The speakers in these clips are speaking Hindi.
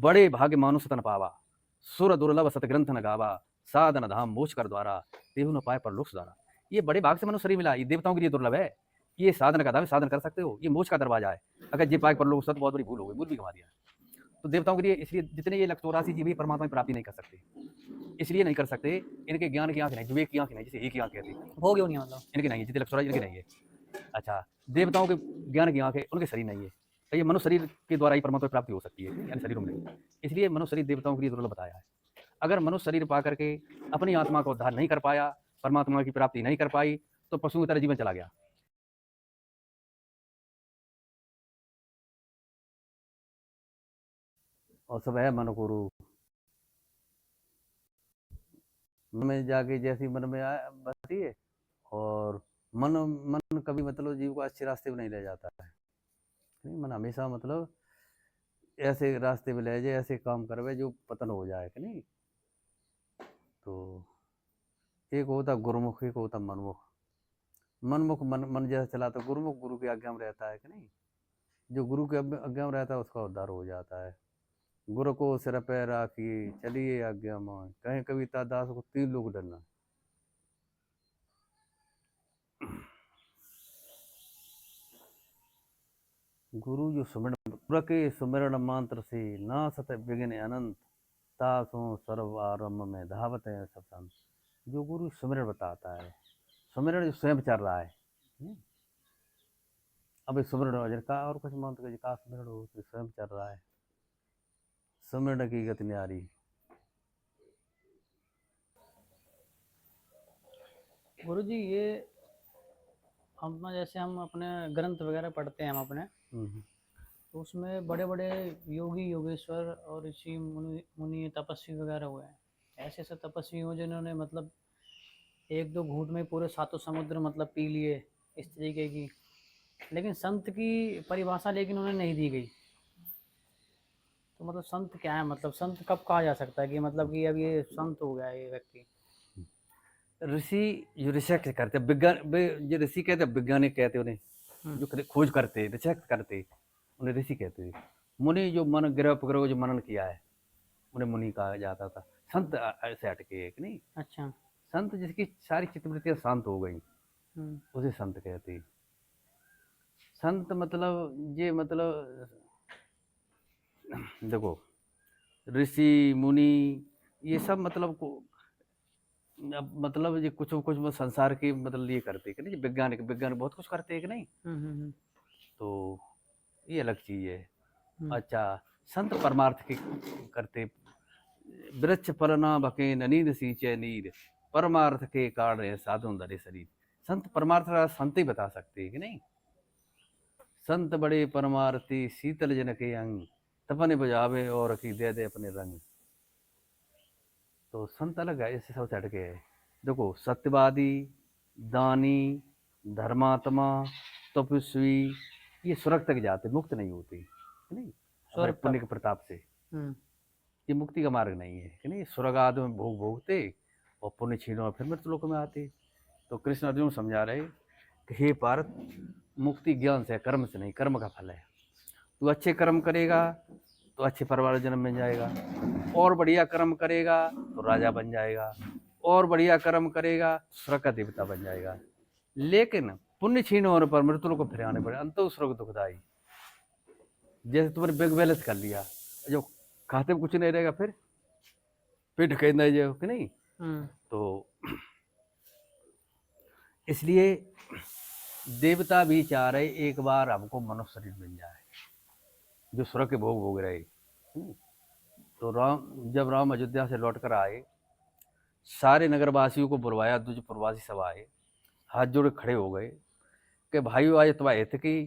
बड़े भाग्य मानुष तन पावा, सुर दुर्लभ सतग्रंथ न गावा, साधन धाम मोक्ष कर द्वारा, तेहु न पाए परलोक सुधारा। ये बड़े भाग से मनुष्य शरीर मिला, ये देवताओं के लिए दुर्लभ है। ये साधन का धाम, साधन कर सकते हो, ये मोक्ष का दरवाजा है। अगर जी पाए परलोक तो बहुत बड़ी भूल हो गई, भूल भी गंवा दिया। तो देवताओं के लिए इसलिए जितने ये 184 जीव भी परमात्मा की प्राप्ति नहीं कर सकते, इसलिए नहीं कर सकते, इनके ज्ञान की आंख नहीं, विवेक की आंख नहीं, जिसे एक ही आंख कहती है, हो क्यों नहीं मतलब? इनके नहीं है, जितने 184 इनके नहीं है। अच्छा, देवताओं के ज्ञान की आंख है, उनके शरीर नहीं है। तो ये मनुष्य शरीर के द्वारा ही परमात्मा की प्राप्ति हो सकती है, यानी शरीरों में नहीं। इसलिए मनुष्य शरीर देवताओं के लिए दुर्लभ बताया है। अगर मनुष्य शरीर पा करके अपनी आत्मा को उद्धार नहीं कर पाया, परमात्मा की प्राप्ति नहीं कर पाई, तो पशु की तरह जीवन चला गया। और सब है मन गुरु, मन में जाके जैसी मन में आए बसती है। और मन मन कभी मतलब जीव को अच्छे रास्ते में नहीं ले जाता है। नहीं, मन हमेशा मतलब ऐसे रास्ते में ले जाए, ऐसे काम करवे जो पतन हो जाए कि नहीं। तो एक होता गुरुमुख, एक होता मनमुख। मनमुख मन जैसा चलाता, गुरुमुख गुरु की आज्ञा में रहता है कि नहीं। जो गुरु की आज्ञा में रहता है उसका उद्धार हो जाता है। गुरु को सिर पे राखिए, चलिए आज्ञा में, कहीं कविता दास को 3 लोग डरना। गुरु जो सुमिरन प्रके सुमिरन मंत्र से ना सत विघ्न अनंत, तासों सर्व आरंभ में धावत है सब संत। जो गुरु सुमिरन बताता है, सुमिरन जो स्वयं चल रहा है। अब सुमिरन हो का और कुछ मंत्र का सुमिरन हो, स्वयं चल रहा है, सुमिरन की गति न्यारी। गुरु जी, ये अपना जैसे हम अपने ग्रंथ वगैरह पढ़ते हैं हम अपने, तो उसमें बड़े बड़े योगी योगेश्वर और ऋषि मुनि तपस्वी वगैरह हुए हैं। ऐसे ऐसे तपस्वी हो जिन्होंने मतलब एक दो घूंट में पूरे 7 समुद्र मतलब पी लिए, इस तरीके की। लेकिन संत की परिभाषा लेकिन उन्हें नहीं दी गई। तो मतलब संत क्या है, मतलब संत कब कहा जा सकता है कि मतलब कि अब ये संत हो गया ये व्यक्ति? ऋषि जो रिसर्च करते, विज्ञान जो ऋषि कहते, वैज्ञानिक कहते उन्हें, जो खोज करते, रिसर्च करते, उन्हें ऋषि कहते थे। मुनि जो मन ग्रह उपग्रह जो मनन किया है, उन्हें मुनि कहा जाता था। संत ऐसे हटके एक नहीं। अच्छा। संत जिसकी सारी चित्तवृत्तियां शांत हो गई, उसे संत कहते। संत मतलब ये मतलब देखो, ऋषि मुनि ये सब मतलब मतलब ये कुछ संसार की मतलब ये करते कि नहीं, विज्ञान बहुत कुछ करते हैं कि नहीं। तो ये अलग चीज है। अच्छा, संत परमार्थ के करते, वृक्ष फलना बके नींद सींचे नीर, परमार्थ के कारण साधु धरे शरीर। संत परमार्थ का संत ही बता सकते हैं कि नहीं। संत बड़े परमार्थी शीतल जन के अंग, तपन बजावे और की दे दे अपने रंग। तो संत अलग है, इससे सब चढ़ के है। देखो, सत्यवादी, दानी, धर्मात्मा, तपस्वी, ये स्वर्ग तक जाते, मुक्त नहीं होते नहीं, स्वर्ग पुण्य के प्रताप से। ये मुक्ति का मार्ग नहीं है कि नहीं। स्वर्ग आदि में भोग भोगते और पुण्य छीनो और फिर मृत्यु लोक में आते। तो कृष्ण अर्जुन समझा रहे कि हे पार्थ, मुक्ति ज्ञान से, कर्म से नहीं, कर्म का फल है। तू अच्छे कर्म करेगा तो अच्छे परिवार जन्म में जाएगा, और बढ़िया कर्म करेगा तो राजा बन जाएगा, और बढ़िया कर्म करेगा स्वर्ग का देवता बन जाएगा। लेकिन पुण्य छीन होने पर मृत्यु को फिर आने पड़े, अंत स्वर्ग दुखदाई। जैसे तुमने बिग बैलेंस कर लिया, जो खाते में कुछ नहीं रहेगा, फिर पेट कह नहीं जाओ कि नहीं। तो इसलिए देवता भी चाह रहे एक बार हमको मनुष्य शरीर मिल जाए, जो स्वर्ग के भोग भोग रहे। तो जब राम अयोध्या से लौट कर आए, सारे नगरवासियों को बुलवाया, जो प्रवासी सब आए, हाथ जोड़ खड़े हो गए कि भाइयों, आज तुम्हारे हित की,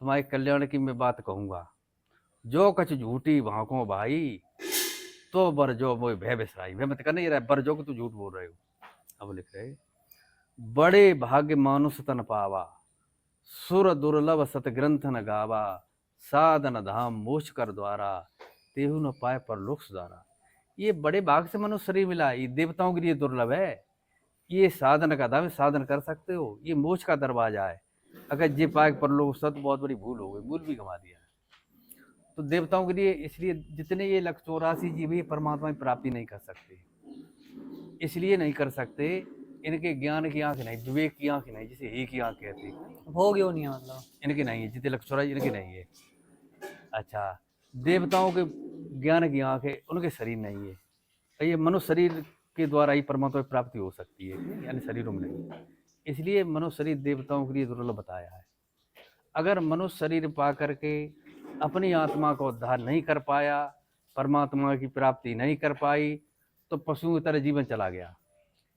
तुम्हारे कल्याण की मैं बात कहूँगा। जो कछ झूठी भाको भाई, तो बर जो मोह भय बिसराई। भय मत करना, ये बर जो कि तू झूठ बोल रहे हो। अब लिख रहे, बड़े भाग्य मानुष तन पावा, सुर दुर्लभ सतग्रंथ न गावा, साधन धाम मोक्ष कर द्वारा, तेहु न पाए परलोक सुधारा। ये बड़े भाग से मनुष्य शरीर मिला, ये देवताओं के लिए दुर्लभ है। ये साधन का धाम, साधन कर सकते हो, ये मोक्ष का दरवाजा है। अगर जे पाए परलोक, सब बहुत बड़ी भूल हो गई, भूल भी गंवा दिया। तो देवताओं के लिए इसलिए जितने ये 184 जीव ये परमात्मा की प्राप्ति नहीं कर सकते, इसलिए नहीं कर सकते, इनके ज्ञान की आंख नहीं, विवेक की आंख नहीं, जिसे एक ही आंख कहते हैं, भोग यो नहीं है मतलब। इनके नहीं है, जितने 184 इनके नहीं है। अच्छा, देवताओं के ज्ञान की आंख है, उनके शरीर नहीं है। ये मनुष्य शरीर के द्वारा ही परमात्मा की प्राप्ति हो सकती है, यानी शरीरों में नहीं। इसलिए मनुष्य शरीर देवताओं के लिए दुर्लभ बताया है। अगर मनुष्य शरीर पा करके अपनी आत्मा को उद्धार नहीं कर पाया, परमात्मा की प्राप्ति नहीं कर पाई, तो पशुओं की तरह जीवन चला गया।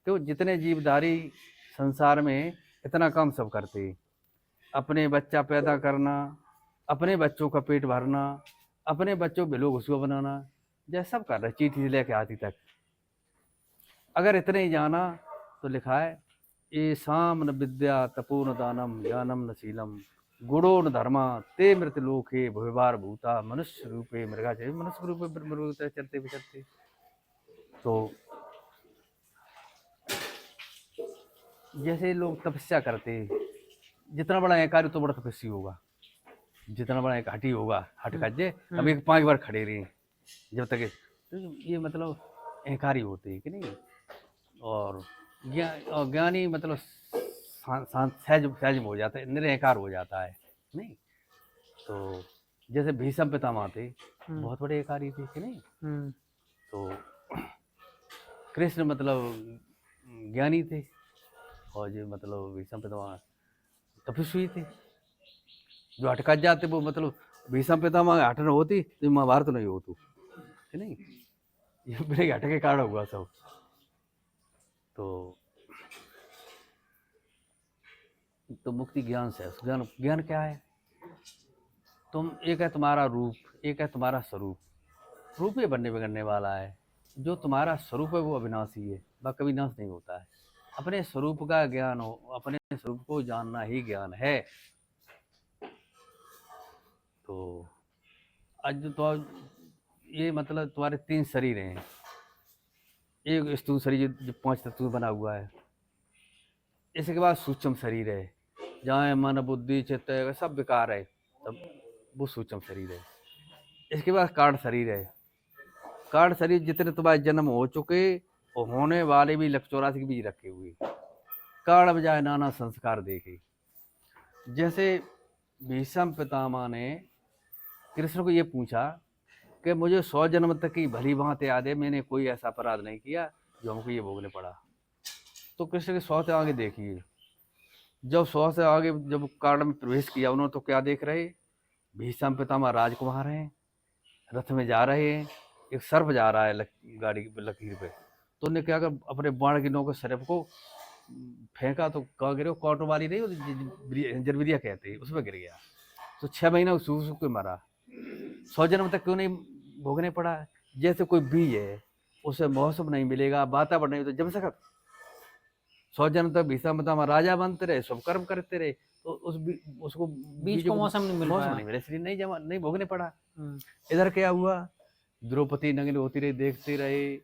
तो जितने जीवधारी संसार में इतना काम सब करते, अपने बच्चा पैदा करना, अपने बच्चों का पेट भरना, अपने बच्चों को लोग उसको बनाना, जैसे सब कर रहे, चीटी से लेके हाथी तक। अगर इतने ही जाना तो लिखा है, ये शाम न विद्या तपो न दानम ज्ञानम न शीलम गुणो न धर्मा ते मृत लोके भविभार भूता मनुष्य रूपे मृगा चाहिए, मनुष्य रूपे मृग चलते विचरते। तो जैसे लोग तपस्या करते, जितना बड़ा अहंकारी तो बड़ा तपस्वी होगा, जितना बड़ा एक हटी होगा, हट कज्जे अब एक 5 बार खड़े रहे जब तक, तो ये मतलब अहंकारी होते हैं कि नहीं। और ज्ञानी मतलब सहज सहज हो जाता है, निरहंकार हो जाता है नहीं। तो जैसे भीष्म पितामह थे, बहुत बड़े अहंकारी थे कि नहीं। तो कृष्ण मतलब ज्ञानी थे, और जो मतलब भीष्म पितामह तपस्वी थे। जो हटका जाते वो मतलब भीष्म पितामह हट न होती तो महाभारत नहीं होती कि नहीं। ये बड़े हट के कारण हुआ सब। तो मुक्ति ज्ञान से, ज्ञान ज्ञान क्या है? तुम एक है तुम्हारा रूप, एक है तुम्हारा स्वरूप। रूप ये बनने बिगड़ने वाला है, जो तुम्हारा स्वरूप है वो अविनाशी है, वह कभी नाश नहीं होता है। अपने स्वरूप का ज्ञान हो, अपने स्वरूप को जानना ही ज्ञान है। तो आज तो ये मतलब तुम्हारे 3 शरीर हैं, एक स्थूल शरीर जो 5 तत्व बना हुआ है, इसके बाद सूक्ष्म शरीर है, जहाँ मन बुद्धि चित्त सब विकार है, तब वो सूक्ष्म शरीर है। इसके बाद कारण शरीर है, कारण शरीर जितने तुम्हारे जन्म हो चुके और होने वाले भी 184 के बीच रखे हुए, कारण बजाय नाना संस्कार देखे। जैसे भीष्म पितामह ने कृष्ण को ये पूछा कि मुझे 100 जन्म तक की भली भांति याद है, मैंने कोई ऐसा अपराध नहीं किया जो हमको ये भोगने पड़ा। तो कृष्ण के 100 से आगे देखिए, जब 100 से आगे जब कारण में प्रवेश किया, उन्होंने तो क्या देख रहे, भीष्म पितामह राजकुमार हैं, रथ में जा रहे हैं, एक सर्प जा रहा है गाड़ी लकीर पे, तो उन्होंने क्या कर अपने बाण की नोक सर्प को फेंका, तो कहाँ गिरे, कॉटो वाली नहीं जरविरिया कहते हैं, उसमें गिर गया। तो 6 महीना सूख सूख के मरा। 100 जन्म तक क्यों नहीं भोगने पड़ा? जैसे कोई बीज है, उसे मौसम नहीं मिलेगा, वातावरण नहीं, तो जम सकत। 100 जन्म तक भीष्म पितामह राजा बनते रहे, सब कर्म करते रहे, तो उसको बीज को मौसम नहीं मिल पाया, मौसम नहीं मिला, इसलिए नहीं भोगने पड़ा। इधर क्या हुआ, द्रौपदी नंगी होती रही, देखते रहे,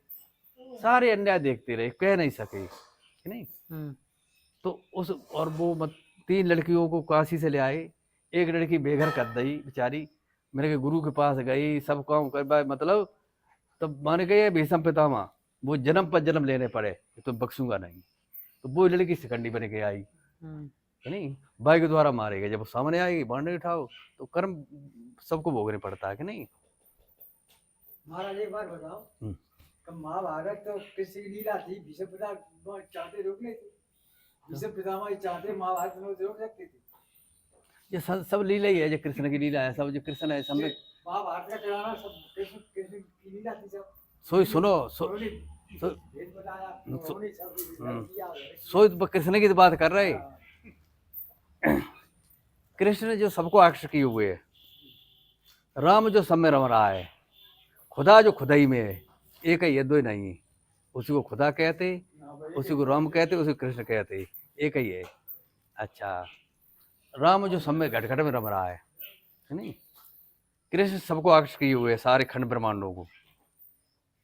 सारे अन्याय देखते रहे, कह नहीं सके कि नहीं। तो उस और वो 3 लड़कियों को काशी से ले आए, एक लड़की बेघर कर दी बेचारी, मेरे गुरु के पास गई, सब काम कर मतलब तब मान गए भीष्म पितामह, वो जन्म पर जन्म लेने पड़े, तो बख्शूंगा नहीं। तो वो लड़की शिखंडी बन के आई नहीं, भाई के द्वारा मारे गए। जब वो सामने आई बांधे उठाओ, तो कर्म सबको भोगने पड़ता है कि नहीं। महाराज एक बार बताओ, महाभारत तो कृष्ण की लीला थी, भीष्म पितामह चाहते रोक लेते, भीष्म पितामह चाहते महाभारत में रोक सकते थे। ये सब लीला ही है, जो कृष्ण की लीला है, सब जो कृष्ण है, सब में महाभारत का कराना सब कृष्ण की लीला थी सब। सोई सुनो सोई कृष्ण की बात कर रहे। कृष्ण जो सबको आकर्षित किए हुए है, राम जो सब में रम रहा है, खुदा जो खुदाई में है, एक है, ये दो नहीं है। उसी को खुदा कहते, उसी को राम कहते, उसी को कृष्ण कहते, एक ही है। अच्छा, राम जो सब में घट घट में रम रहा है नहीं। कृष्ण सबको आकर्षित किए हुए है, सारे खंड ब्रह्मांडों को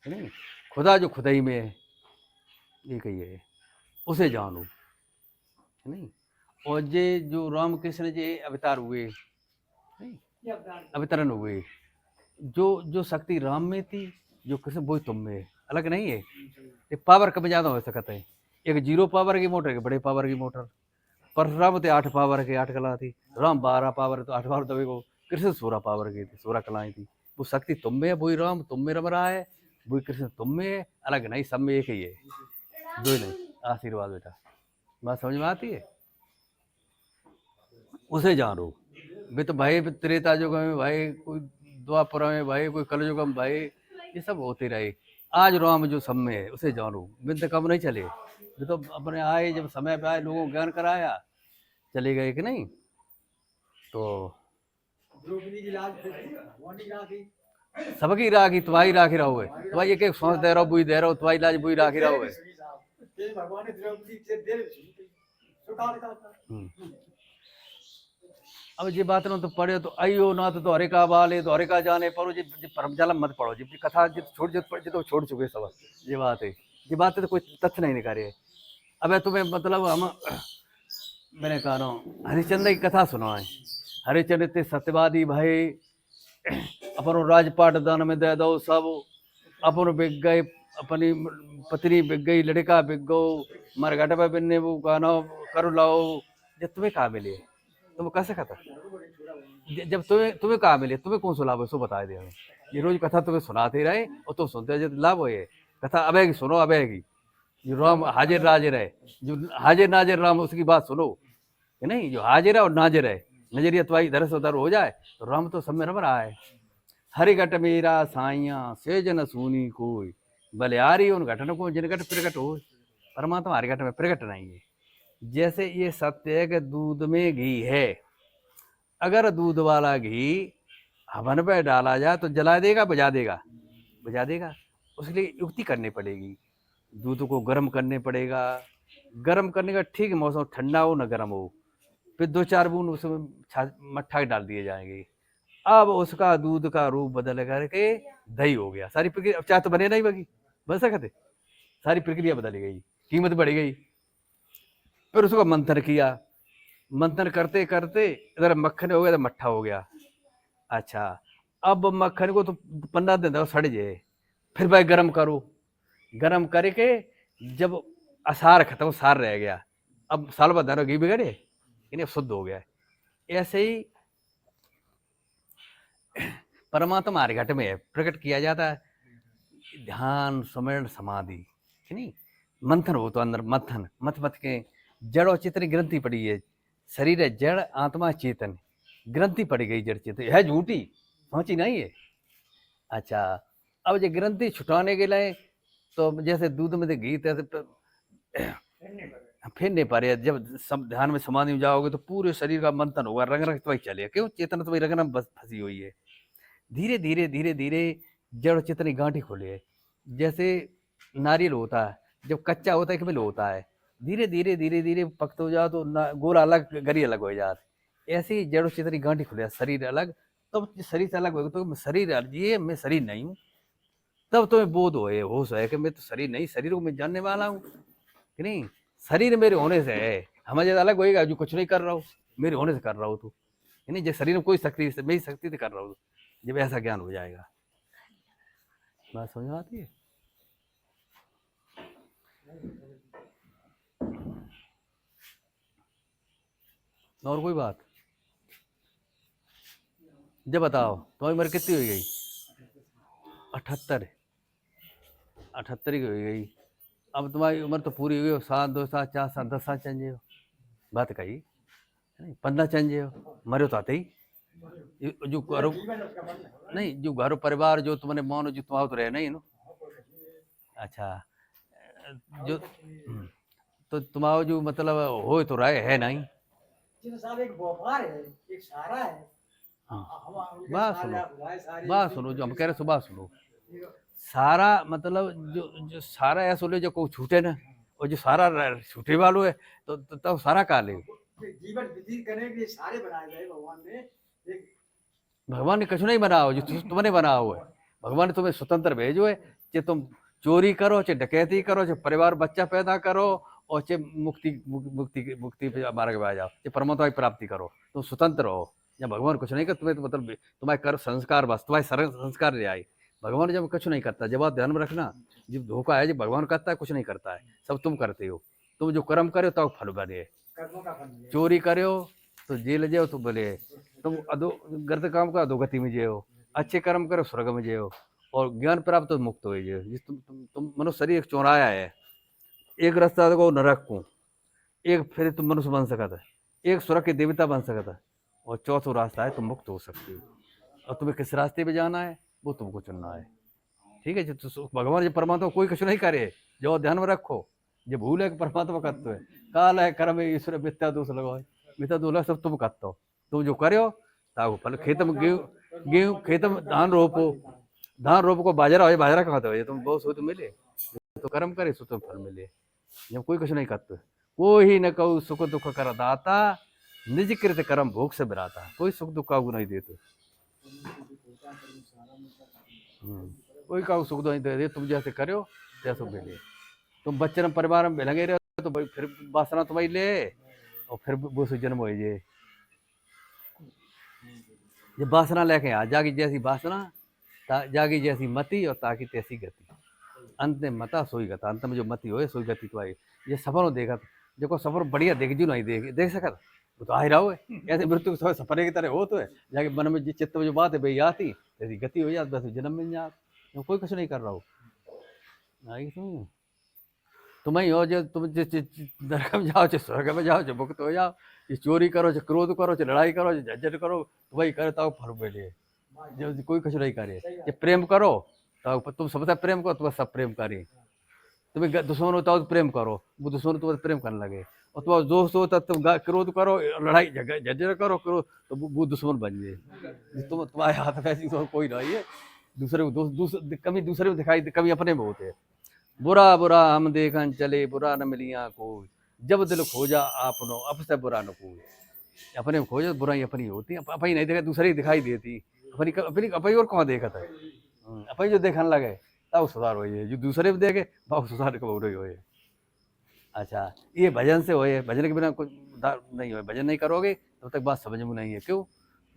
नहीं। खुदा जो खुदाई में है, एक ही है, उसे जानो नहीं। और ये जो राम कृष्ण जी अवतार हुए नहीं, अवतरण हुए, जो जो शक्ति राम में थी, जो कृष्ण वही तुम में है, अलग नहीं है। ये पावर कम ज़्यादा हो सकता है। एक 0 पावर की मोटर, एक बड़े पावर की मोटर। परशुराम थे 8 पावर के 8 कला थी, राम 12 पावर तो 8 पावर दबे को, कृष्ण 16 पावर की थी, 16 कलाएं थी। वो शक्ति तुम में है, वही राम तुम में रम रहा है, वही कृष्ण तुम में है, अलग नहीं, सब में एक ही है, दो ही नहीं। आशीर्वाद बेटा, बात समझ में आती है? उसे जानो। वे तो भाई त्रेता युग में भाई, कोई द्वापर में भाई, कोई कलयुग में भाई, ये सब होते रहे। आज राम जो सब में है उसे जानो, बिन कम नहीं चले। वे तो अपने आए, जब समय पे आए, लोगों को ज्ञान कराया, चले गए कि नहीं। तो द्रौपदी की लाज भगवान की राखी, सबकी राखी, तुम्हारी राखी रहो है, तुम्हारी एक एक सांस दे रहो, बुई दे रहो, तुम्हारी लाज बुई राखी रहो है। भगवान ने द्रौपदी से दिल सुखा रखा था। अब ये बात ना तो पढ़े तो आइयो ना तो हरे का बाले तो हरे का जाने, पर जी परमजाला मत पढ़ो, जी कथा जी छोड़ जो छोड़ चुके सब। ये बात है, ये बात है तो कोई तथ्य नहीं निकाले। अब तुम्हें मतलब हम, मैंने कहा रहा हूँ, हरिश्चंद्र की कथा सुना है। हरिश्चंद्र ते सत्यवादी भाई, अपन राजपाट दान में दे दो सब, अपन बिक गए, अपनी पत्नी बिक गई, लड़का बिक गो, मरघट पे बिन्ने वो गाना करो लाओ। जब तुम्हें कहा मिले, तुम कैसे खाता, जब तुम्हें तुम्हें कहा मिले, तुम्हें कौन सा लाभ है, सो बता दे हमें। ये रोज कथा तुम्हें सुनाते रहे और तुम सुनते जब लाभ हो, ये कथा अब है कि सुनो, अब है कि जो राम हाजिर नाजिर है, जो हाजिर नाजिर राम, उसकी बात सुनो कि नहीं। जो हाजिर है और नाजिर है, नजरिया तुम्हारी इधर से उधर हो जाए तो राम तो सब में रम रहा है। हरिघट मेरा साइया सेजन सूनी कोई, बलियारी उन घटन को जिन घट प्रकट हो। परमात्मा हरिघट में प्रकट नहीं है। जैसे ये सत्य है कि दूध में घी है, अगर दूध वाला घी हवन पे डाला जाए तो जला देगा, बुझा देगा, बुझा देगा। उसके लिए युक्ति करनी पड़ेगी, दूध को गर्म करने पड़ेगा। गर्म करने का ठीक मौसम, ठंडा हो ना गर्म हो, फिर 2-4 बूंद उसमें मट्ठा डाल दिए जाएंगे। अब उसका दूध का रूप बदल करके दही हो गया। सारी प्रक्रिया, चाय तो बने नहीं बगी, बन सकते, सारी प्रक्रिया बदल गई, कीमत बढ़ गई। फिर उसको मंथन किया, मंथन करते करते इधर मक्खन हो गया तो मट्ठा हो गया। अच्छा, अब मक्खन को तो 15 दिन तक सड़ जाए, फिर भाई गर्म करो, गर्म करके जब असार खत्म, सार रह गया, अब साल बाद घी बिगड़े, इन्हें शुद्ध हो गया। ऐसे ही परमात्मा हरिघट में है, प्रकट किया जाता है। ध्यान स्मरण समाधि, नहीं मंथन हो तो अंदर मंथन मत मत के, जड़ और चेतन ग्रंथि पड़ी है। शरीर है जड़, आत्मा चेतन, ग्रंथि पड़ी गई जड़ चेतन है, झूठी पहुंची नहीं है। अच्छा, अब ये ग्रंथि छुटाने के लिए तो जैसे दूध में से घी, तैसे फिर नहीं पा रहे। जब सब ध्यान में समाधि में जाओगे तो पूरे शरीर का मंथन होगा, रंग रंग तुम्हारी चलेगा। क्यों? चेतन तुम्हारी रंग रंग बस फंसी हुई है। धीरे धीरे धीरे धीरे जड़ चेतन की गांठी खोले है। जैसे नारियल होता है, जब कच्चा होता है कभी होता है, धीरे धीरे धीरे धीरे पकते हो जाओ तो गोला अलग गरी अलग हो जाते। ऐसे ही जड़ चेतन की गांठी खुले, शरीर अलग, तब शरीर से अलग होगा तो शरीर ये मैं शरीर नहीं हूँ, तब तुम्हें बोध हो, होश है कि मैं तो शरीर नहीं, शरीर को मैं जानने वाला हूँ कि नहीं। शरीर मेरे होने से है, हमें जब अलग होएगा, जो कुछ नहीं कर रहा हूँ, मेरे होने से कर रहा हूँ तू, नहीं जब शरीर में कोई शक्ति, मेरी शक्ति से कर रहा हूँ, जब ऐसा ज्ञान हो जाएगा। बात समझ में आती है? और कोई बात? जब बताओ तुम्हारी उम्र कितनी हो गई? 78 की हो गई। अब तुम्हारी उम्र तो पूरी हुई हो, 7 2 7 4 7 10 साल चेंजे हो, बात कही 15 चेंजे हो, मरे तो आते ही। जो घर नहीं, जो घर परिवार जो तुमने मानो, जो तुम तो रहे नहीं ना। अच्छा, जो तो तुम्हारा जो मतलब हो तो रहे है नहीं। साहब एक व्यापार है, एक सारा है। बात सुनो, बात सुनो, जो हम कह रहे सो बात सुनो। सारा मतलब जो सारा ऐसा ले जो कोई छूटे ना, और जो सारा छूटे वालों है तो तब सारा का ले। जीवन व्यतीत करने के लिए सारे बनाए गए भगवान ने। भगवान ने कुछ नहीं बनाओ, जो तुमने बनाओ है। भगवान ने तुम्हें स्वतंत्र भेजो है, चाहे तुम चोरी करो, चाहे डकैती करो, चाहे परिवार बच्चा पैदा करो, और चाहे मुक्ति मुक्ति मुक्ति पे मार्ग पे आ जाओ, चाहे परमात्मा की प्राप्ति करो, तुम स्वतंत्र हो। जब भगवान कुछ नहीं कर तुम्हें तो मतलब तुम्हारे कर संस्कार बस तुम्हारे संस्कार ले आए। भगवान जब कुछ नहीं करता, जब आप ध्यान में रखना, जब धोखा है, जब भगवान करता है कुछ नहीं करता है, सब तुम करते हो। तुम जो कर्म करे तो फल बने। कर्मों का फल मिलेगा। चोरी करो तो जेल जाओ तो बोले, तुम अधो गलत काम करो अधोगति में जाओ, अच्छे कर्म करो स्वर्ग में जाओ, और ज्ञान प्राप्त तो मुक्त हो जाओ। जिस तुम मनुष्य शरीर एक चौराया है, एक रास्ता देखो नरक को, एक फिर तुम मनुष्य बन सकता है, एक स्वर्ग के देवता बन सकता है, और चौथा रास्ता है तुम मुक्त हो सकते हो। और तुम्हें किस रास्ते पे जाना है वो तुमको चुनना है। ठीक है, जो भगवान जो परमात्मा कोई कुछ नहीं करे, जो ध्यान में रखो, जो भूल है कि परमात्मा करते है, काल है कर्म है ईश्वर मिथ्या दोष लगाओ, मिथ्या दोष सब तुम करते हो। तुम जो करो ताको फल। खेत में गेहूँ खेत में धान रोपो, धान रोप को बाजरा हो, बाजरा कहाँ हो, तुम बहुत सोच मिले तो कर्म करे सो तुम फल मिले। जब कोई कुछ नहीं करते, कोई न कहू सुख दुख कर दाता, निज कृत कर्म भोग से बिराता। कोई सुख दुख का नहीं देते, कोई का सुख दुख नहीं दे। तुम जैसे करो तैसे मिले। तुम बच्चन परिवार में लगे रहो तो भाई फिर वासना तुम्हारी ले, और फिर वो से जन्म हो जाए। जब वासना लेके आ जागी जैसी वासना, जागी जैसी मति, और ताकि तैसी गति। अंत में मता सोई गता, अंत में जो मति हो सोई गति तो आई। ये सफर देखा देखो, सफर बढ़िया देख जो नहीं देख सकता वो तो आ ही रहा है। ऐसे मृत्यु के सफर की तरह हो तो है, जाके मन में जिस चित्त में जो बात है भाई आती, ऐसी गति हो जाती, वैसे जन्म मिल जाता। कोई कुछ नहीं कर रहा हो। तुम ही हो जो तुम नरक में जाओ, चाहे स्वर्ग में जाओ, चाहे मुक्त हो जाओ। ये चोरी करो, चाहे क्रोध करो, चाहे लड़ाई करो, चाहे झंझट करो, तुम्हारी करे तो फल मिले। जब कोई कुछ नहीं करे, ये प्रेम करो तो तुम सबसे प्रेम करो तो सब प्रेम करे। तुम्हें दुश्मन होता हो तो प्रेम करो, वो दुश्मन तुम्हें प्रेम करने लगे। और तुम्हारा दोस्त होता तुम क्रोध करो, लड़ाई झंझट करो तो वो दुश्मन बन जाए। तुम्हारे हाथ में ऐसी तो कोई नहीं है। दूसरे को कमी दूसरे में दिखाई, कमी अपने में होते है। बुरा बुरा हम देखन चले, बुरा न मिलिया कोई, जब दिल खोजा आपनो अब से बुरा न कोई। अपने में खोजा बुराई अपनी होती है, अपनी नहीं देखा दूसरे ही दिखाई देती। अपनी अपनी अपनी और कौन देखा था, अपनी जो देखने लगे तब सुधार हो, जो दूसरे में देखे तब सुधार कब हो रही हो। अच्छा, ये भजन से होए, भजन के बिना कुछ नहीं हो। भजन नहीं करोगे तब तक बात समझ में नहीं है। क्यों?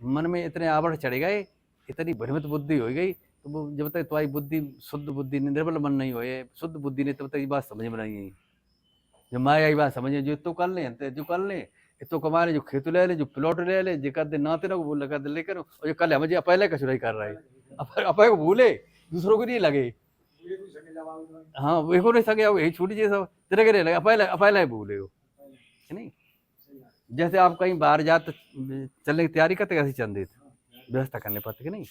मन में इतने आवरण चढ़ गए, इतनी भ्रमित बुद्धि हो गई, तो वो जब तक तुम्हारी बुद्धि शुद्ध बुद्धि निर्मल मन नहीं होए, शुद्ध बुद्धि नहीं, तब तक ये बात समझ में नहीं है। जो माया ये बात समझे, जो तो कर ले, जो कर ले तो कमा ले, जो खेत ले ले, जो प्लॉट ले ले, जो कर दे नाते ना वो लगा दे लेकर, और जो कल है मुझे पहले कछ नहीं कर रहा है, अपने को भूले, दूसरों को नहीं लगे। हाँ वे को नहीं सके, यही छूट जाए सब तेरे के लगे, पहले भूले हो है नहीं। जैसे आप कहीं बाहर जाते चलने की तैयारी करते, कैसे चल देते, व्यवस्था करने पड़ती कि नहीं।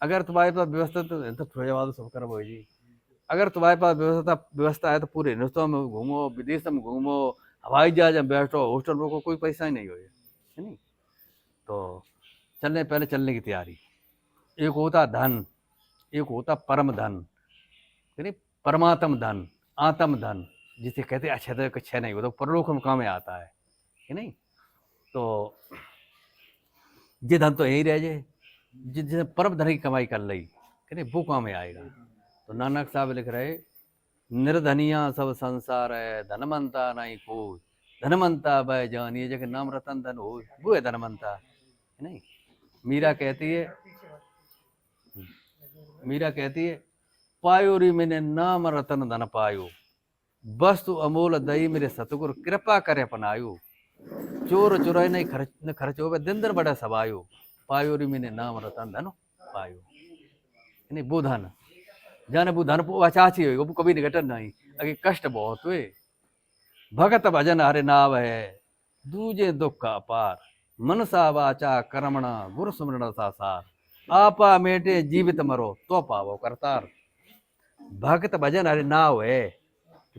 अगर तुम्हारे पास व्यवस्था तो थोड़े बाद सब कर्म हो जी। अगर तुम्हारे पास व्यवस्था है तो पूरे हिंदुस्तान में घूमो, विदेश में घूमो, हवाई जहाज में बैठो, होटल में कोई पैसा ही नहीं हो है नहीं। तो चलने पहले चलने की तैयारी। एक होता धन, एक होता परम धन, यानी परमात्म धन, आत्म धन, जिसे कहते अच्छा तो कुछ नहीं होता, परलोक में काम में आता है नहीं। तो ये धन तो यही रह जाए, जिसने परम धन की कमाई कर ली कि वो काम में आएगा। तो नानक साहब लिख रहे, निर्धनिया सब संसार है, धनमंता नहीं कोई, धनमंता वह जानिए जग नाम रतन धन हो, वो है धनमंता है नहीं। मीरा कहती है पायोरी मैंने नाम रतन धन पायो, वस्तु अमोल दई मेरे सतगुरु कृपा करे अपनायो, चोर चुराई नहीं खर्च हो दिन दिन बड़ा सवायो, पायोरी मैंने नाम रतन धन पायो। नहीं वो धन जाने वो धन अचाची हो, वो कभी निकटन नहीं, अगे कष्ट बहुत हुए। भगत भजन हरे नाव है, दूजे दुख का अपार, मनसा वाचा कर्मणा गुरु सुमरण सासार, आपा मेटे जीवित मरो तो पावो करतार। भगत भजन हरे नाव है,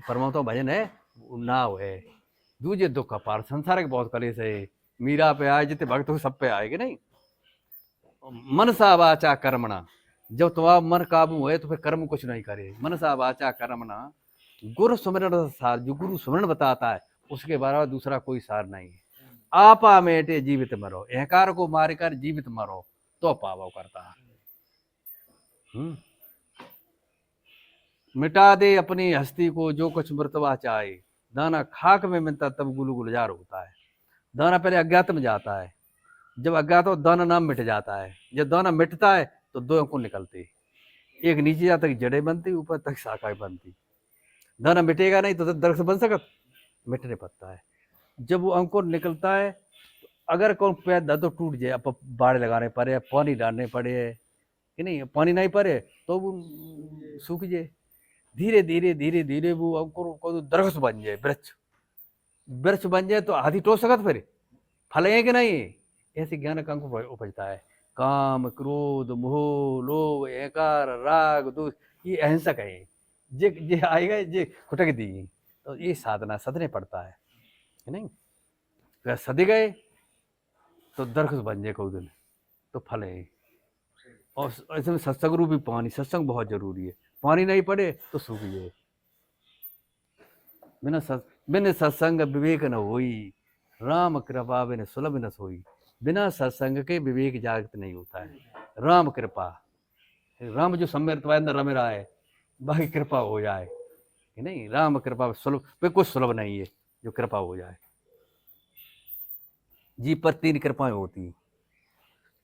परमात्मा भजन है नाव है, दूजे दुख अपार, संसार के बहुत कलेश है। मीरा पे आए जितने भक्त हो सब पे आएगे नहीं। मनसा वाचा कर्मणा, जब तुम्हारा मन काबू हुए तो फिर कर्म कुछ नहीं करे। मनसा वाचा कर्मणा गुरु सुमरण सार, जो गुरु सुमरण बताता है उसके बारे में दूसरा कोई सार नहीं है। आपा मेटे जीवित मरो, अहंकार को मारकर जीवित मरो तो पावो करता। मिटा दे अपनी हस्ती को जो कुछ मृतवा चाहे, दाना खाक में मिलता तब गुलू गुलजार होता है। दाना पहले अज्ञात में जाता है, जब अज्ञात हो दाना नाम मिट जाता है, जब दाना मिटता है तो दो अंकुर निकलते, एक नीचे जाता तक जड़ें बनती, ऊपर तक शाखाएं बनती। दाना मिटेगा नहीं तो दरख्त बन सकत, मिट नहीं पाता है। जब वो अंकुर निकलता है तो अगर कौन पेड़ दा तो टूट जाए, अब बाड़े लगाने पड़े, पानी डालने पड़े कि नहीं, पानी नहीं पड़े तो वो सूख जाए। धीरे धीरे धीरे धीरे वो अंकुर को दरख्त बन जाए, वृक्ष वृक्ष बन जाए तो हाथी टोक सकत फिर फल है कि नहीं। ऐसे ज्ञान का अंकुर उपजता है। काम क्रोध मोह लोभ अहंकार राग दोष ये अहिंसक है, जे जे आएगा जे खुटक दी। तो ये साधना सदने पड़ता है कि नहीं। अगर सद गए तो दरख्त बन जाए कोई दिन, तो फल है। और ऐसे में सत्संग रूपी पानी, सत्संग बहुत जरूरी है। पानी नहीं पड़े तो सूख जाए। बिन सत्संग विवेक न होई, राम कृपा बिन सुलभ न सोई। बिना सत्संग के विवेक जागृत नहीं होता है। राम कृपा, राम जो सम्मिलित रम रहा है, बाकी कृपा हो जाए कि नहीं। राम कृपा सुलभ पे कुछ सुलभ नहीं है जो कृपा हो जाए। जी पर 3 कृपाएं होती।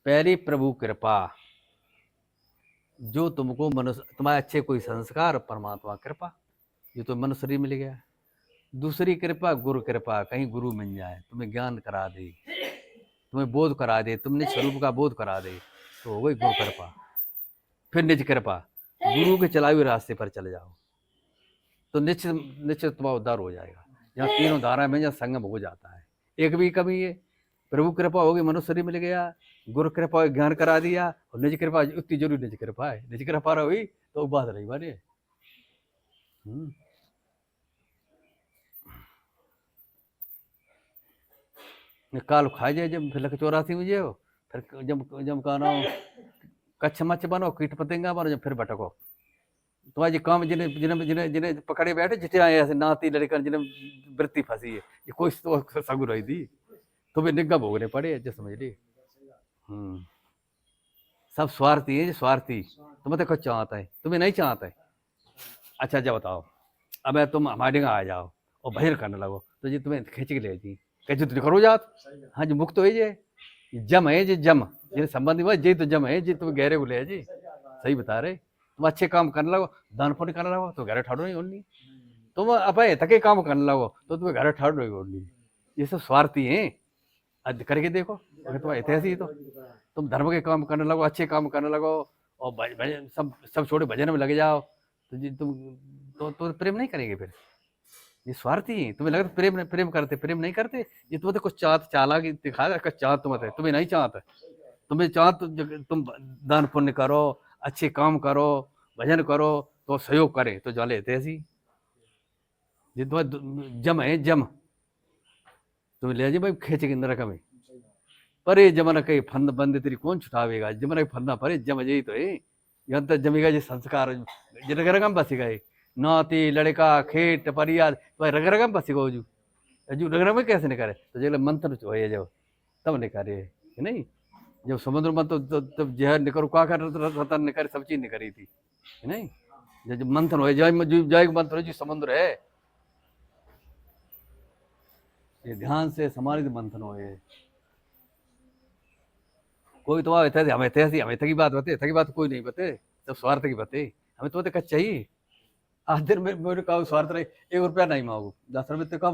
पहली प्रभु कृपा, जो तुमको मनुष्य तुम्हारे अच्छे कोई संस्कार, परमात्मा कृपा जो तो मनुष्य शरीर मिल गया। दूसरी कृपा गुरु कृपा, कहीं गुरु मिल जाए तुम्हें ज्ञान करा दे, तुम्हें बोध करा दे, तुमने स्वरूप का बोध करा दे, तो हो गई गुरु कृपा। फिर निज कृपा, गुरु के चलाए हुए रास्ते पर चले जाओ तो निश्चित निश्चित तुम्हारा उद्धार हो जाएगा। यहाँ तीनों धारा में जहाँ संगम हो जाता है। एक भी कमी है, प्रभु कृपा होगी मनुष्य शरीर मिल गया, गुरु कृपा ज्ञान करा दिया, और निज कृपा उतनी जरूरी निज कृपा है। निज कृपा रही तो बात रही बारे। काल खा जाए जब फिर लख 84 में जो फिर जब कहना कच्छ मच्छ बनो, कीट पतंगा बनो, जब फिर भटको। तुम्हारे काम जिन्हें जिन्हें जिन्हें जिन्हें पकड़े बैठे जितने आए ऐसे नाती लड़कर जिन्हें वृत्ति फंसी है, ये कोई तो सगु रही थी, तुम्हें निग्गा भोगने पड़े जो समझ ली। सब स्वार्थी है, स्वार्थी। तुम्हें तो कुछ चाहता है, तुम्हें नहीं चाहता है। अच्छा जब बताओ, अब तुम हमारे यहाँ आ जाओ और भजन करने लगो तो जी तुम्हें खींच के ले जी कैसे तुम करो जात। हाँ जी मुक्त हो जे जम है जी, जम जिन्हें संबंधी हुआ जी तो जम है जी, तुम गहरे को ले जी। सही बता रहे। तुम अच्छे काम करने लगो, दान पुण्य करने लगो तो घर ठाड़ो नहीं ओनली। तुम अब थके काम करने लगो तो तुम्हें घर ठाड़ो नहीं ओनली। ये सब स्वार्थी हैं। आज करके देखो, तुम्हारा इतिहास ही तो तुम धर्म के काम करने लगो, अच्छे काम करने लगो और भजन सब छोड़े भजन में लगे जाओ तो जी तुम तो प्रेम नहीं करेंगे फिर। ये स्वार्थी है। तुम्हें लगता प्रेम करते, प्रेम नहीं करते। ये तुम्हें तो कुछ चाला की दिखा रहा, चाहत तुम्हें नहीं चाहता। तुम्हें चाहत तुम दान पुण्य करो, अच्छे काम करो, भजन करो तो सहयोग करे तो जाले ऐसी। ये तुम्हें जम है, जम तुम्हें ले जाए भाई खींच के अंदर रखा में। पर ये जमाना कहीं फंद बंदे तेरी कौन छुटावेगा। जमाना फंदा परे जम जाई तो है। यहाँ तक जमेगा जी संस्कार रगरगम बस गए, नाती लड़का खेत परियार तो रगरगम बस गो जू अजू रगरगम कैसे नहीं करे तो जो मंत्र हो जब तब नहीं करे कि नहीं। जब समुद्र मंत्र तब जहर निकरो क्या कर रतन ने करे, सब चीज नहीं करी थी कि नहीं। जब मंथन हो जय मंत्र जी समुद्र है, ये ध्यान से समाधि मंथन हो। कोई तो हमें की बात बते, की बात कोई नहीं बते, सब स्वार्थ की बते। हमें तो कच चाहिए। आज दिन में मेरे का स्वार्थ नहीं, 1 रुपया नहीं मांगू, 10 रुपये तो कम